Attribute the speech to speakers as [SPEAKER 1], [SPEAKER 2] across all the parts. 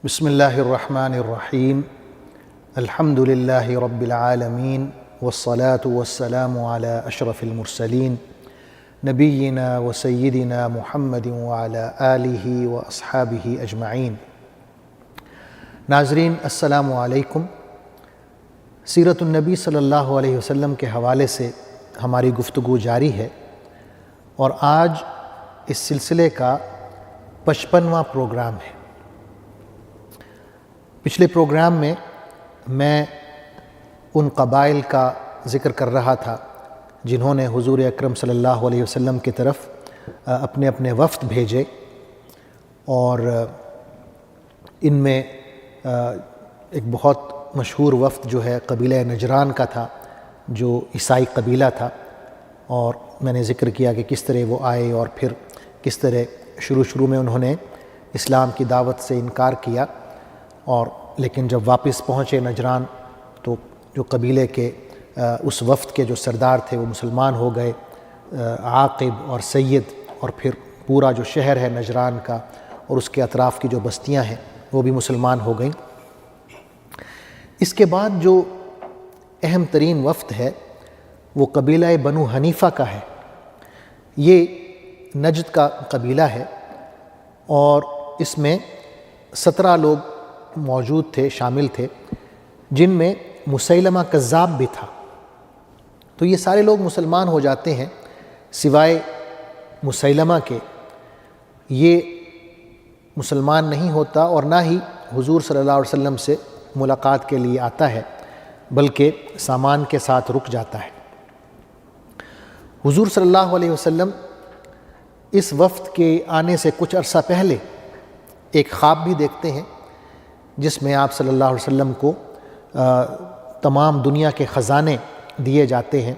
[SPEAKER 1] بسم اللہ الرحمن الرحیم الحمد للہ رب العالمین والصلاة والسلام علی اشرف المرسلین نبینا و سیدنا محمد وعلی آلہ و اصحابہ اجمعین۔ ناظرین السلام علیکم۔ سیرت النبی صلی اللہ علیہ وسلم کے حوالے سے ہماری گفتگو جاری ہے اور آج اس سلسلے کا 55واں پروگرام ہے۔ پچھلے پروگرام میں میں ان قبائل کا ذکر کر رہا تھا جنہوں نے حضور اکرم صلی اللہ علیہ وسلم کی طرف اپنے اپنے وفد بھیجے، اور ان میں ایک بہت مشہور وفد جو ہے قبیلہ نجران کا تھا، جو عیسائی قبیلہ تھا، اور میں نے ذکر کیا کہ کس طرح وہ آئے اور پھر کس طرح شروع میں انہوں نے اسلام کی دعوت سے انکار کیا، اور لیکن جب واپس پہنچے نجران تو جو قبیلے کے اس وفد کے جو سردار تھے وہ مسلمان ہو گئے، عاقب اور سید، اور پھر پورا جو شہر ہے نجران کا اور اس کے اطراف کی جو بستیاں ہیں وہ بھی مسلمان ہو گئیں۔ اس کے بعد جو اہم ترین وفد ہے وہ قبیلہ بنو حنیفہ کا ہے۔ یہ نجد کا قبیلہ ہے اور اس میں 17 لوگ موجود تھے، شامل تھے، جن میں مسیلمہ کذاب بھی تھا۔ تو یہ سارے لوگ مسلمان ہو جاتے ہیں سوائے مسیلمہ کے۔ یہ مسلمان نہیں ہوتا اور نہ ہی حضور صلی اللہ علیہ وسلم سے ملاقات کے لیے آتا ہے، بلکہ سامان کے ساتھ رک جاتا ہے۔ حضور صلی اللہ علیہ وسلم اس وفد کے آنے سے کچھ عرصہ پہلے ایک خواب بھی دیکھتے ہیں جس میں آپ صلی اللہ علیہ وسلم کو تمام دنیا کے خزانے دیے جاتے ہیں،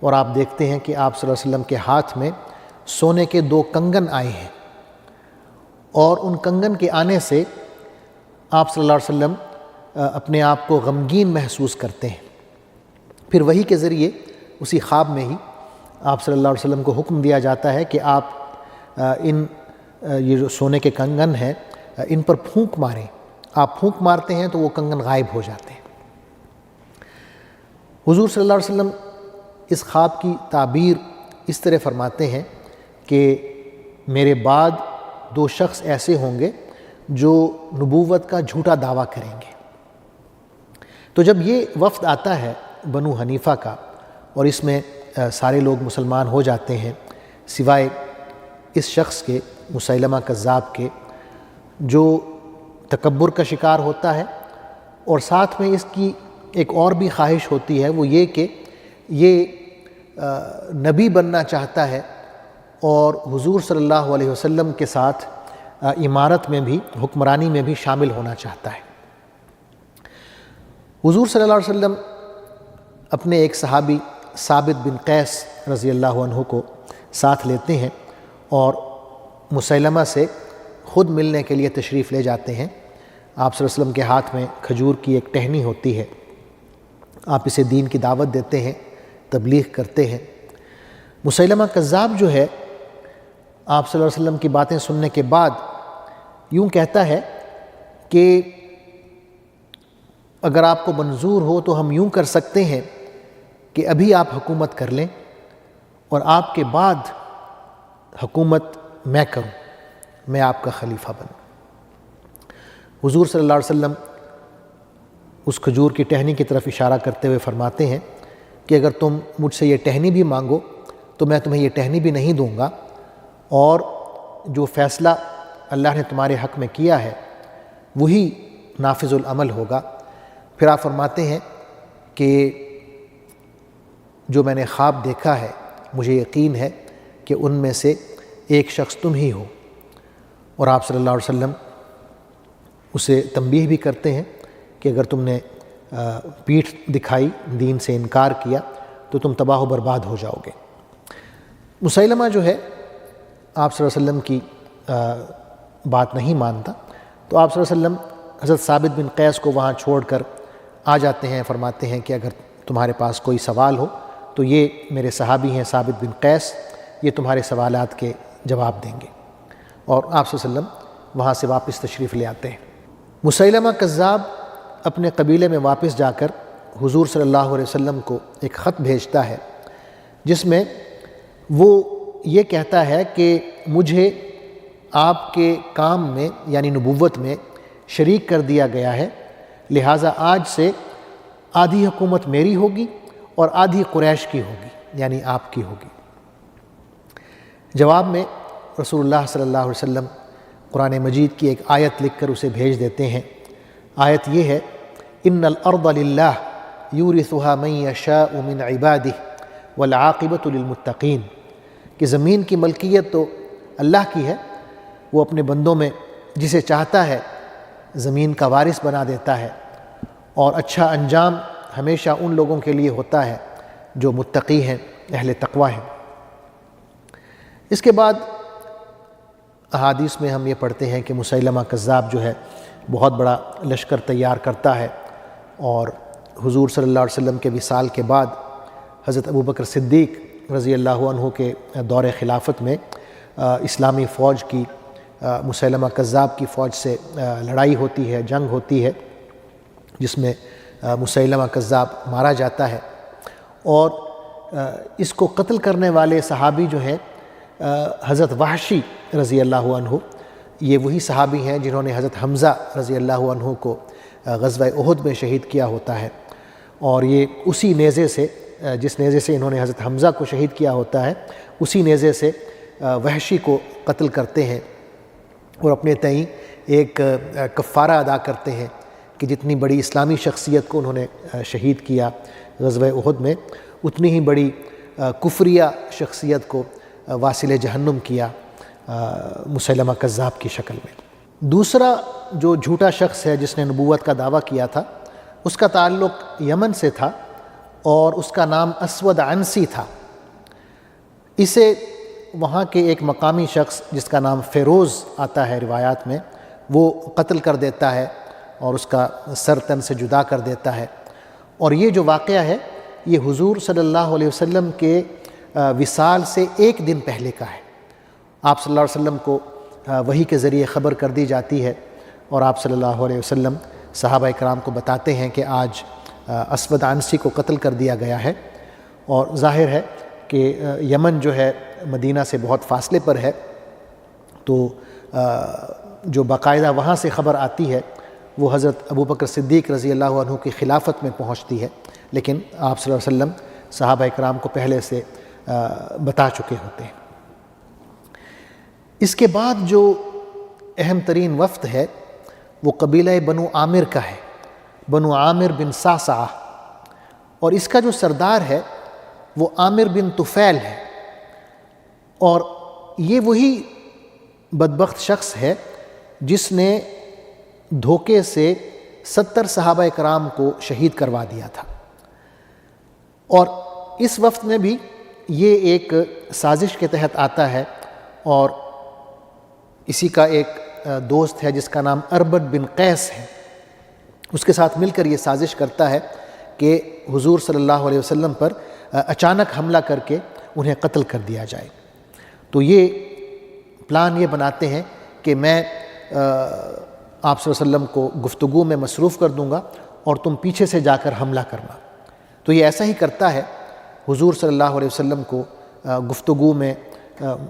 [SPEAKER 1] اور آپ دیکھتے ہیں کہ آپ صلی اللہ علیہ وسلم کے ہاتھ میں سونے کے 2 کنگن آئے ہیں، اور ان کنگن کے آنے سے آپ صلی اللہ علیہ وسلم اپنے آپ کو غمگین محسوس کرتے ہیں۔ پھر وحی کے ذریعے اسی خواب میں ہی آپ صلی اللہ علیہ وسلم کو حکم دیا جاتا ہے کہ آپ یہ جو سونے کے کنگن ہیں ان پر پھونک ماریں۔ آپ پھونک مارتے ہیں تو وہ کنگن غائب ہو جاتے ہیں۔ حضور صلی اللہ علیہ وسلم اس خواب کی تعبیر اس طرح فرماتے ہیں کہ میرے بعد 2 شخص ایسے ہوں گے جو نبوت کا جھوٹا دعویٰ کریں گے۔ تو جب یہ وفد آتا ہے بنو حنیفہ کا اور اس میں سارے لوگ مسلمان ہو جاتے ہیں سوائے اس شخص کے، مسیلمہ کذاب کے، جو تکبر کا شکار ہوتا ہے، اور ساتھ میں اس کی ایک اور بھی خواہش ہوتی ہے، وہ یہ کہ یہ نبی بننا چاہتا ہے اور حضور صلی اللہ علیہ وسلم کے ساتھ امارت میں بھی، حکمرانی میں بھی شامل ہونا چاہتا ہے۔ حضور صلی اللہ علیہ وسلم اپنے ایک صحابی ثابت بن قیس رضی اللہ عنہ کو ساتھ لیتے ہیں اور مسیلمہ سے خود ملنے کے لیے تشریف لے جاتے ہیں۔ آپ صلی اللہ علیہ وسلم کے ہاتھ میں کھجور کی ایک ٹہنی ہوتی ہے، آپ اسے دین کی دعوت دیتے ہیں، تبلیغ کرتے ہیں۔ مسیلمہ کذاب جو ہے آپ صلی اللہ علیہ وسلم کی باتیں سننے کے بعد یوں کہتا ہے کہ اگر آپ کو منظور ہو تو ہم یوں کر سکتے ہیں کہ ابھی آپ حکومت کر لیں اور آپ کے بعد حکومت میں کروں، میں آپ کا خلیفہ بنوں۔ حضور صلی اللہ علیہ وسلم اس کھجور کی ٹہنی کی طرف اشارہ کرتے ہوئے فرماتے ہیں کہ اگر تم مجھ سے یہ ٹہنی بھی مانگو تو میں تمہیں یہ ٹہنی بھی نہیں دوں گا، اور جو فیصلہ اللہ نے تمہارے حق میں کیا ہے وہی نافذ العمل ہوگا۔ پھر آپ فرماتے ہیں کہ جو میں نے خواب دیکھا ہے مجھے یقین ہے کہ ان میں سے ایک شخص تم ہی ہو، اور آپ صلی اللہ علیہ وسلم اسے تنبیہ بھی کرتے ہیں کہ اگر تم نے پیٹھ دکھائی، دین سے انکار کیا تو تم تباہ و برباد ہو جاؤ گے۔ مسیلمہ جو ہے آپ صلی اللہ علیہ وسلم کی بات نہیں مانتا، تو آپ صلی اللہ علیہ وسلم حضرت ثابت بن قیس کو وہاں چھوڑ کر آ جاتے ہیں، فرماتے ہیں کہ اگر تمہارے پاس کوئی سوال ہو تو یہ میرے صحابی ہیں ثابت بن قیس، یہ تمہارے سوالات کے جواب دیں گے، اور آپ صلی اللہ علیہ وسلم وہاں سے واپس تشریف لے آتے ہیں۔ مسیلمہ کذاب اپنے قبیلے میں واپس جا کر حضور صلی اللہ علیہ وسلم کو ایک خط بھیجتا ہے جس میں وہ یہ کہتا ہے کہ مجھے آپ کے کام میں یعنی نبوت میں شریک کر دیا گیا ہے، لہٰذا آج سے آدھی حکومت میری ہوگی اور آدھی قریش کی ہوگی یعنی آپ کی ہوگی۔ جواب میں رسول اللہ صلی اللہ علیہ وسلم قرآن مجید کی ایک آیت لکھ کر اسے بھیج دیتے ہیں۔ آیت یہ ہے، ان الارض للہ یورثها من یشاء من عبادہ والعاقبۃ للمتقین، کہ زمین کی ملکیت تو اللہ کی ہے، وہ اپنے بندوں میں جسے چاہتا ہے زمین کا وارث بنا دیتا ہے، اور اچھا انجام ہمیشہ ان لوگوں کے لیے ہوتا ہے جو متقی ہیں، اہل تقوی ہیں۔ اس کے بعد احادیث میں ہم یہ پڑھتے ہیں کہ مسیلمہ کذاب جو ہے بہت بڑا لشکر تیار کرتا ہے، اور حضور صلی اللہ علیہ وسلم کے وصال کے بعد حضرت ابوبکر صدیق رضی اللہ عنہ کے دور خلافت میں اسلامی فوج کی مسیلمہ کذاب کی فوج سے لڑائی ہوتی ہے، جنگ ہوتی ہے، جس میں مسیلمہ کذاب مارا جاتا ہے، اور اس کو قتل کرنے والے صحابی جو ہیں حضرت وحشی رضی اللہ عنہ، یہ وہی صحابی ہیں جنہوں نے حضرت حمزہ رضی اللہ عنہ کو غزوہ احد میں شہید کیا ہوتا ہے، اور یہ اسی نیزے سے، جس نیزے سے انہوں نے حضرت حمزہ کو شہید کیا ہوتا ہے، اسی نیزے سے وحشی کو قتل کرتے ہیں، اور اپنے تئیں ایک کفارہ ادا کرتے ہیں کہ جتنی بڑی اسلامی شخصیت کو انہوں نے شہید کیا غزوہ احد میں، اتنی ہی بڑی کفریہ شخصیت کو واصل جہنم کیا مسیلمہ کذاب کی شکل میں۔ دوسرا جو جھوٹا شخص ہے جس نے نبوت کا دعویٰ کیا تھا، اس کا تعلق یمن سے تھا اور اس کا نام اسود عنسی تھا۔ اسے وہاں کے ایک مقامی شخص جس کا نام فیروز آتا ہے روایات میں، وہ قتل کر دیتا ہے اور اس کا سر تن سے جدا کر دیتا ہے، اور یہ جو واقعہ ہے یہ حضور صلی اللہ علیہ وسلم کے وصال سے ایک دن پہلے کا ہے۔ آپ صلی اللہ علیہ وسلم کو وحی کے ذریعے خبر کر دی جاتی ہے، اور آپ صلی اللہ علیہ وسلم صحابہ اکرام کو بتاتے ہیں کہ آج اسود عنسی کو قتل کر دیا گیا ہے، اور ظاہر ہے کہ یمن جو ہے مدینہ سے بہت فاصلے پر ہے، تو جو باقاعدہ وہاں سے خبر آتی ہے وہ حضرت ابوبکر صدیق رضی اللہ عنہ کی خلافت میں پہنچتی ہے، لیکن آپ صلی اللہ علیہ وسلم صحابہ اکرام کو پہلے سے بتا چکے ہوتے ہیں۔ اس کے بعد جو اہم ترین وفد ہے وہ قبیلہ بنو عامر کا ہے، بنو عامر بن صعصعہ، اور اس کا جو سردار ہے وہ عامر بن طفیل ہے، اور یہ وہی بدبخت شخص ہے جس نے دھوکے سے 70 صحابہ اکرام کو شہید کروا دیا تھا، اور اس وفد میں بھی یہ ایک سازش کے تحت آتا ہے، اور اسی کا ایک دوست ہے جس کا نام اربد بن قیس ہے، اس کے ساتھ مل کر یہ سازش کرتا ہے کہ حضور صلی اللہ علیہ وسلم پر اچانک حملہ کر کے انہیں قتل کر دیا جائے۔ تو یہ پلان یہ بناتے ہیں کہ میں آپ صلی اللہ علیہ وسلم کو گفتگو میں مصروف کر دوں گا اور تم پیچھے سے جا کر حملہ کرنا۔ تو یہ ایسا ہی کرتا ہے، حضور صلی اللہ علیہ وسلم کو گفتگو میں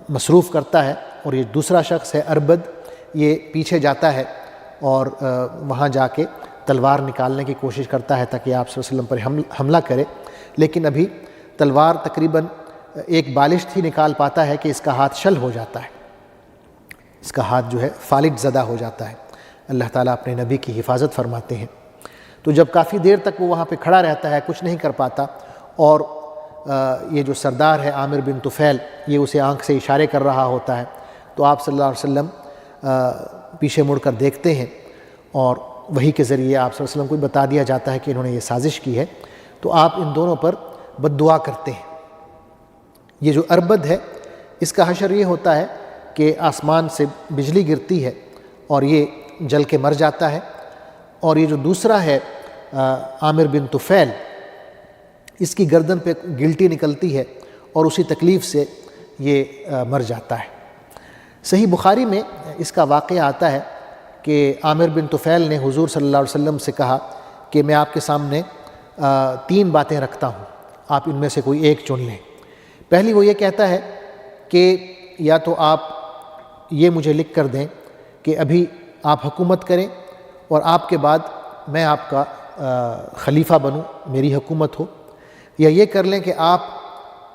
[SPEAKER 1] مصروف کرتا ہے، اور یہ دوسرا شخص ہے اربد، یہ پیچھے جاتا ہے اور وہاں جا کے تلوار نکالنے کی کوشش کرتا ہے تاکہ آپ صلی اللہ علیہ وسلم پر حملہ کرے، لیکن ابھی تلوار تقریباً ایک بالشت ہی نکال پاتا ہے کہ اس کا ہاتھ شل ہو جاتا ہے، اس کا ہاتھ جو ہے فالج زدہ ہو جاتا ہے۔ اللہ تعالیٰ اپنے نبی کی حفاظت فرماتے ہیں۔ تو جب کافی دیر تک وہ وہاں پہ کھڑا رہتا ہے، کچھ نہیں کر پاتا، اور یہ جو سردار ہے عامر بن طفیل یہ اسے آنکھ سے اشارے کر رہا ہوتا ہے، تو آپ صلی اللہ علیہ وسلم پیچھے مڑ کر دیکھتے ہیں، اور وحی کے ذریعے آپ صلی اللہ علیہ وسلم کو بتا دیا جاتا ہے کہ انہوں نے یہ سازش کی ہے، تو آپ ان دونوں پر بد دعا کرتے ہیں۔ یہ جو اربد ہے اس کا حشر یہ ہوتا ہے کہ آسمان سے بجلی گرتی ہے اور یہ جل کے مر جاتا ہے، اور یہ جو دوسرا ہے عامر بن طفیل، اس کی گردن پہ گلٹی نکلتی ہے اور اسی تکلیف سے یہ مر جاتا ہے۔ صحیح بخاری میں اس کا واقعہ آتا ہے کہ کہ عامر بن طفیل نے حضور صلی اللہ علیہ وسلم سے کہا کہ میں آپ کے سامنے 3 باتیں رکھتا ہوں، آپ ان میں سے کوئی ایک چن لیں۔ پہلی وہ یہ کہتا ہے کہ یا تو آپ یہ مجھے لکھ کر دیں کہ ابھی آپ حکومت کریں اور آپ کے بعد میں آپ کا خلیفہ بنوں، میری حکومت ہو، یا یہ کر لیں کہ آپ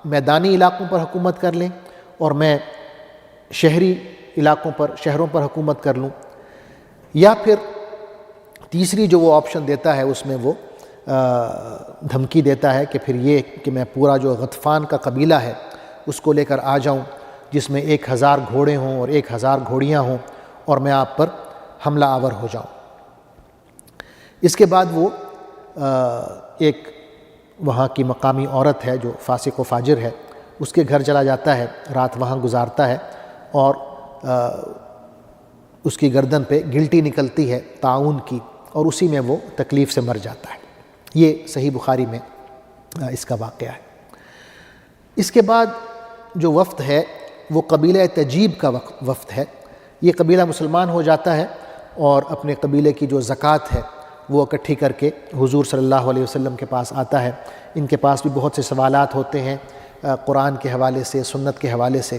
[SPEAKER 1] میدانی علاقوں پر حکومت کر لیں اور میں شہری علاقوں پر، شہروں پر حکومت کر لوں، یا پھر تیسری جو وہ آپشن دیتا ہے اس میں وہ دھمکی دیتا ہے کہ پھر یہ کہ میں پورا جو غطفان کا قبیلہ ہے اس کو لے کر آ جاؤں، جس میں 1000 گھوڑے ہوں اور 1000 گھوڑیاں ہوں، اور میں آپ پر حملہ آور ہو جاؤں۔ اس کے بعد وہ ایک وہاں کی مقامی عورت ہے جو فاسق و فاجر ہے، اس کے گھر چلا جاتا ہے، رات وہاں گزارتا ہے، اور اس کی گردن پہ گلٹی نکلتی ہے طاعون کی، اور اسی میں وہ تکلیف سے مر جاتا ہے۔ یہ صحیح بخاری میں اس کا واقعہ ہے۔ اس کے بعد جو وفد ہے وہ قبیلہ تجیب کا وفد ہے۔ یہ قبیلہ مسلمان ہو جاتا ہے اور اپنے قبیلے کی جو زکوٰۃ ہے وہ اکٹھی کر کے حضور صلی اللہ علیہ وسلم کے پاس آتا ہے۔ ان کے پاس بھی بہت سے سوالات ہوتے ہیں قرآن کے حوالے سے، سنت کے حوالے سے۔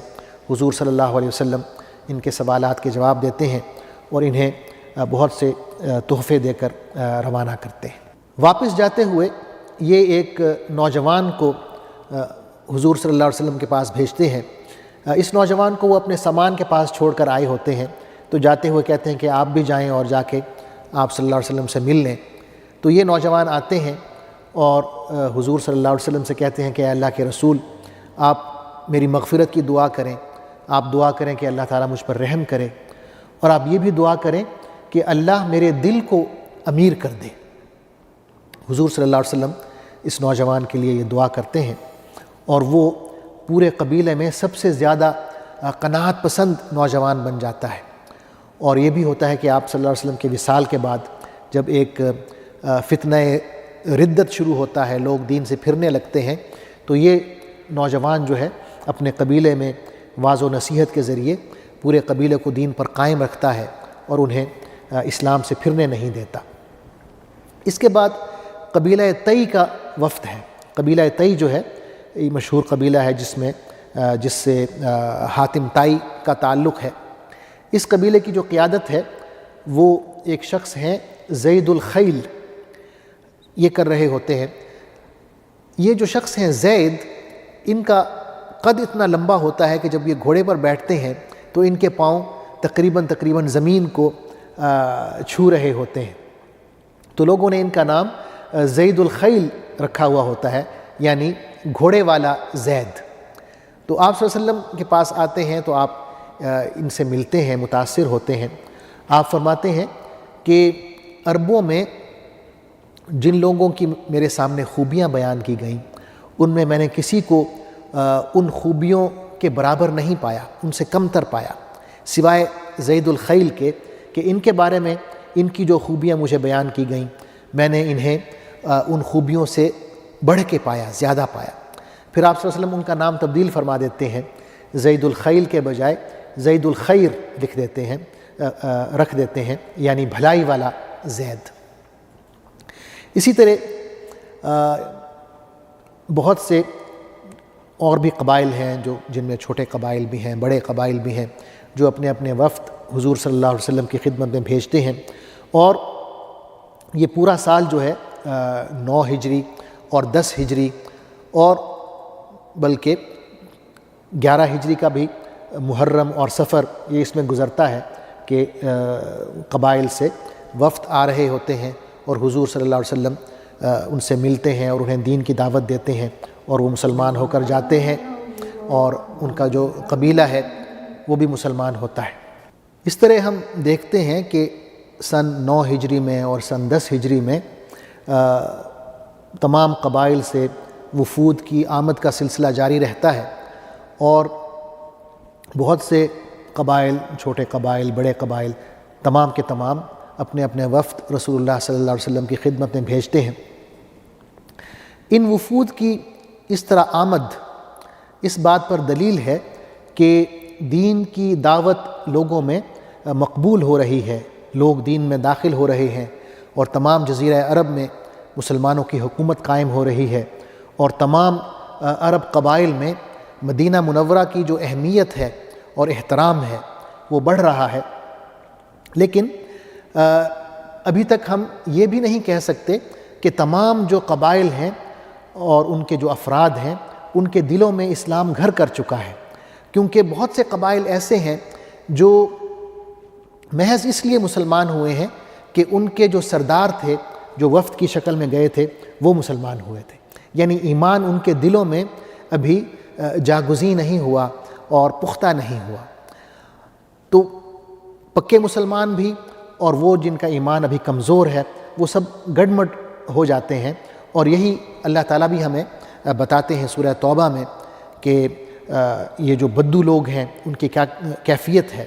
[SPEAKER 1] حضور صلی اللہ علیہ وسلم ان کے سوالات کے جواب دیتے ہیں اور انہیں بہت سے تحفے دے کر روانہ کرتے ہیں۔ واپس جاتے ہوئے یہ ایک نوجوان کو حضور صلی اللہ علیہ وسلم کے پاس بھیجتے ہیں۔ اس نوجوان کو وہ اپنے سامان کے پاس چھوڑ کر آئے ہوتے ہیں، تو جاتے ہوئے کہتے ہیں کہ آپ بھی جائیں اور جا کے آپ صلی اللہ علیہ وسلم سے مل لیں۔ تو یہ نوجوان آتے ہیں اور حضور صلی اللہ علیہ وسلم سے کہتے ہیں کہ اے اللہ کے رسول، آپ میری مغفرت کی دعا کریں، آپ دعا کریں کہ اللہ تعالیٰ مجھ پر رحم کرے، اور آپ یہ بھی دعا کریں کہ اللہ میرے دل کو امیر کر دے۔ حضور صلی اللہ علیہ وسلم اس نوجوان کے لیے یہ دعا کرتے ہیں، اور وہ پورے قبیلے میں سب سے زیادہ قناعت پسند نوجوان بن جاتا ہے۔ اور یہ بھی ہوتا ہے کہ آپ صلی اللہ علیہ وسلم کے وصال کے بعد جب ایک فتنہ ردت شروع ہوتا ہے، لوگ دین سے پھرنے لگتے ہیں، تو یہ نوجوان جو ہے اپنے قبیلے میں واعظ و نصیحت کے ذریعے پورے قبیلے کو دین پر قائم رکھتا ہے اور انہیں اسلام سے پھرنے نہیں دیتا۔ اس کے بعد قبیلہ تئی کا وفد ہے۔ قبیلہ تئی جو ہے یہ مشہور قبیلہ ہے جس سے حاتم طائی کا تعلق ہے۔ اس قبیلے کی جو قیادت ہے وہ ایک شخص ہیں زید الخیل، یہ کر رہے ہوتے ہیں۔ یہ جو شخص ہیں زید، ان کا قد اتنا لمبا ہوتا ہے کہ جب یہ گھوڑے پر بیٹھتے ہیں تو ان کے پاؤں تقریباً زمین کو چھو رہے ہوتے ہیں، تو لوگوں نے ان کا نام زید الخیل رکھا ہوا ہوتا ہے، یعنی گھوڑے والا زید۔ تو آپ صلی اللہ علیہ وسلم کے پاس آتے ہیں تو آپ ان سے ملتے ہیں، متاثر ہوتے ہیں۔ آپ فرماتے ہیں کہ عربوں میں جن لوگوں کی میرے سامنے خوبیاں بیان کی گئیں، ان میں میں نے کسی کو ان خوبیوں کے برابر نہیں پایا، ان سے کم تر پایا، سوائے زید الخیل کے، کہ ان کے بارے میں ان کی جو خوبیاں مجھے بیان کی گئیں میں نے انہیں ان خوبیوں سے بڑھ کے پایا، زیادہ پایا۔ پھر آپ صلی اللہ علیہ وسلم ان کا نام تبدیل فرما دیتے ہیں، زید الخیل کے بجائے زید الخیر رکھ دیتے ہیں، یعنی بھلائی والا زید۔ اسی طرح بہت سے اور بھی قبائل ہیں جن میں چھوٹے قبائل بھی ہیں، بڑے قبائل بھی ہیں، جو اپنے اپنے وفد حضور صلی اللہ علیہ وسلم کی خدمت میں بھیجتے ہیں، اور یہ پورا سال جو ہے 9 ہجری اور 10 ہجری اور بلکہ 11 ہجری کا بھی محرم اور سفر یہ اس میں گزرتا ہے کہ قبائل سے وفد آ رہے ہوتے ہیں اور حضور صلی اللہ علیہ وسلم ان سے ملتے ہیں اور انہیں دین کی دعوت دیتے ہیں، اور وہ مسلمان ہو کر جاتے ہیں اور ان کا جو قبیلہ ہے وہ بھی مسلمان ہوتا ہے۔ اس طرح ہم دیکھتے ہیں کہ سن 9 ہجری میں اور سن 10 ہجری میں تمام قبائل سے وفود کی آمد کا سلسلہ جاری رہتا ہے، اور بہت سے قبائل، چھوٹے قبائل، بڑے قبائل، تمام کے تمام اپنے اپنے وفد رسول اللہ صلی اللہ علیہ وسلم کی خدمت میں بھیجتے ہیں۔ ان وفود کی اس طرح آمد اس بات پر دلیل ہے کہ دین کی دعوت لوگوں میں مقبول ہو رہی ہے، لوگ دین میں داخل ہو رہے ہیں اور تمام جزیرہ عرب میں مسلمانوں کی حکومت قائم ہو رہی ہے، اور تمام عرب قبائل میں مدینہ منورہ کی جو اہمیت ہے اور احترام ہے وہ بڑھ رہا ہے، لیکن ابھی تک ہم یہ بھی نہیں کہہ سکتے کہ تمام جو قبائل ہیں اور ان کے جو افراد ہیں ان کے دلوں میں اسلام گھر کر چکا ہے، کیونکہ بہت سے قبائل ایسے ہیں جو محض اس لیے مسلمان ہوئے ہیں کہ ان کے جو سردار تھے جو وفد کی شکل میں گئے تھے وہ مسلمان ہوئے تھے، یعنی ایمان ان کے دلوں میں ابھی جاگزین نہیں ہوا اور پختہ نہیں ہوا۔ تو پکے مسلمان بھی اور وہ جن کا ایمان ابھی کمزور ہے وہ سب گڈمڈ ہو جاتے ہیں، اور یہی اللہ تعالیٰ بھی ہمیں بتاتے ہیں سورہ توبہ میں کہ یہ جو بدو لوگ ہیں ان کی کیا کیفیت ہے۔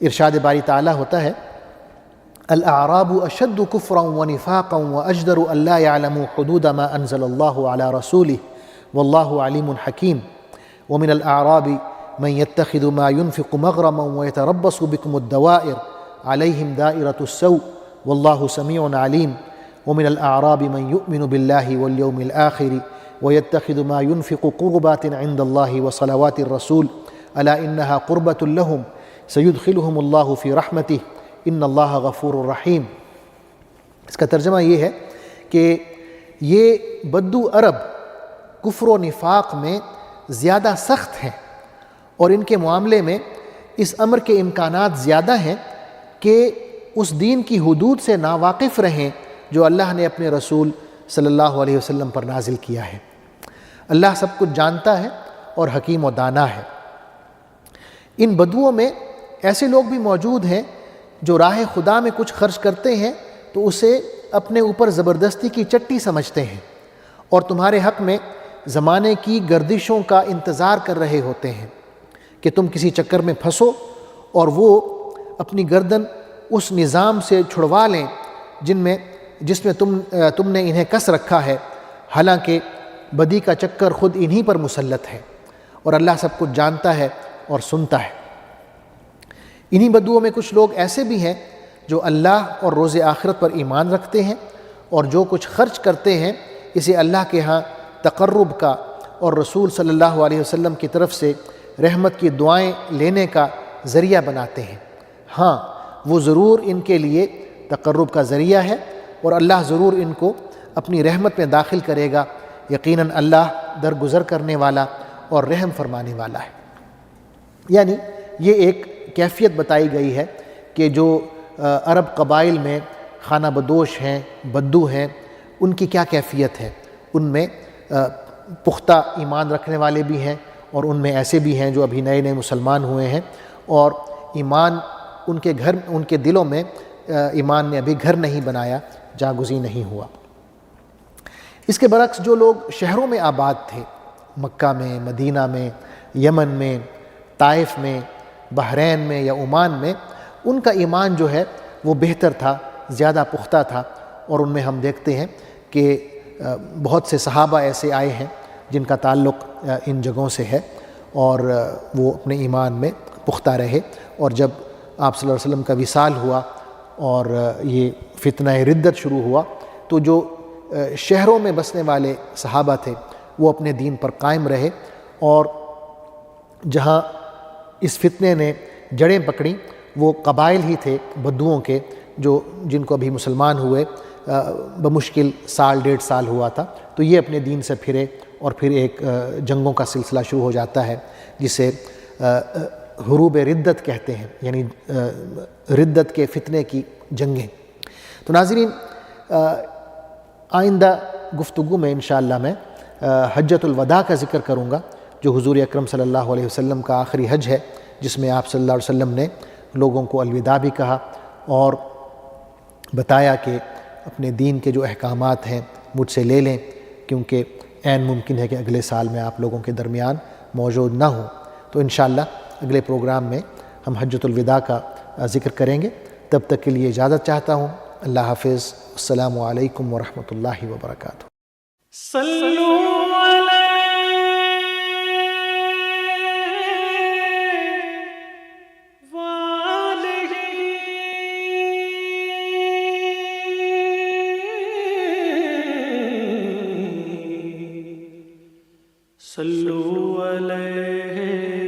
[SPEAKER 1] ارشاد باری تعالیٰ ہوتا ہے الاعراب اشد کفرا ونفاقا واجدر الا يعلموا حدود ما انزل الله على رسوله والله علیم حکیم ومن الاعراب من يتخذ ما ينفق مغرما ويتربص بكم الدوائر عليهم دائرة السوء والله سميع عليم ومن الاعراب من يؤمن بالله واليوم الآخر ويتخذ ما ينفق قربات عند الله وصلوات الرسول الا انها قربة لهم سيدخلهم الله في رحمته ان اللہ غفور الرحیم۔ اس کا ترجمہ یہ ہے کہ یہ بدو عرب کفر و نفاق میں زیادہ سخت ہیں، اور ان کے معاملے میں اس امر کے امکانات زیادہ ہیں کہ اس دین کی حدود سے ناواقف رہیں جو اللہ نے اپنے رسول صلی اللہ علیہ وسلم پر نازل کیا ہے۔ اللہ سب کچھ جانتا ہے اور حکیم و دانا ہے۔ ان بدوؤں میں ایسے لوگ بھی موجود ہیں جو راہ خدا میں کچھ خرچ کرتے ہیں تو اسے اپنے اوپر زبردستی کی چٹی سمجھتے ہیں، اور تمہارے حق میں زمانے کی گردشوں کا انتظار کر رہے ہوتے ہیں کہ تم کسی چکر میں پھنسو اور وہ اپنی گردن اس نظام سے چھڑوا لیں جس میں تم نے انہیں کس رکھا ہے، حالانکہ بدی کا چکر خود انہی پر مسلط ہے، اور اللہ سب کچھ جانتا ہے اور سنتا ہے۔ انہی بدوؤں میں کچھ لوگ ایسے بھی ہیں جو اللہ اور روز آخرت پر ایمان رکھتے ہیں، اور جو کچھ خرچ کرتے ہیں اسے اللہ کے ہاں تقرب کا اور رسول صلی اللہ علیہ وسلم کی طرف سے رحمت کی دعائیں لینے کا ذریعہ بناتے ہیں۔ ہاں، وہ ضرور ان کے لیے تقرب کا ذریعہ ہے، اور اللہ ضرور ان کو اپنی رحمت میں داخل کرے گا، یقیناً اللہ درگزر کرنے والا اور رحم فرمانے والا ہے۔ یعنی یہ ایک کیفیت بتائی گئی ہے کہ جو عرب قبائل میں خانہ بدوش ہیں، بدو ہیں، ان کی کیا کیفیت ہے۔ ان میں پختہ ایمان رکھنے والے بھی ہیں، اور ان میں ایسے بھی ہیں جو ابھی نئے نئے مسلمان ہوئے ہیں، اور ایمان ان کے دلوں میں ایمان نے ابھی گھر نہیں بنایا، جاگزین نہیں ہوا۔ اس کے برعکس جو لوگ شہروں میں آباد تھے، مکہ میں، مدینہ میں، یمن میں، طائف میں، بحرین میں یا عمان میں، ان کا ایمان جو ہے وہ بہتر تھا، زیادہ پختہ تھا، اور ان میں ہم دیکھتے ہیں کہ بہت سے صحابہ ایسے آئے ہیں جن کا تعلق ان جگہوں سے ہے، اور وہ اپنے ایمان میں پختہ رہے۔ اور جب آپ صلی اللہ علیہ وسلم کا وصال ہوا اور یہ فتنہ ردت شروع ہوا تو جو شہروں میں بسنے والے صحابہ تھے وہ اپنے دین پر قائم رہے، اور جہاں اس فتنے نے جڑیں پکڑیں وہ قبائل ہی تھے بدوؤں کے، جن کو ابھی مسلمان ہوئے بمشکل سال ڈیڑھ سال ہوا تھا، تو یہ اپنے دین سے پھرے، اور پھر ایک جنگوں کا سلسلہ شروع ہو جاتا ہے جسے حروب ردت کہتے ہیں، یعنی ردت کے فتنے کی جنگیں۔ تو ناظرین، آئندہ گفتگو میں انشاءاللہ میں حجۃ الوداع کا ذکر کروں گا، جو حضور اکرم صلی اللہ علیہ وسلم کا آخری حج ہے، جس میں آپ صلی اللہ علیہ وسلم نے لوگوں کو الوداع بھی کہا اور بتایا کہ اپنے دین کے جو احکامات ہیں مجھ سے لے لیں، کیونکہ عین ممکن ہے کہ اگلے سال میں آپ لوگوں کے درمیان موجود نہ ہوں۔ تو انشاءاللہ اگلے پروگرام میں ہم حجۃ الوداع کا ذکر کریں گے۔ تب تک کے لیے اجازت چاہتا ہوں۔ اللہ حافظ۔ السلام علیکم ورحمۃ اللہ وبرکاتہ۔
[SPEAKER 2] صلو علیہ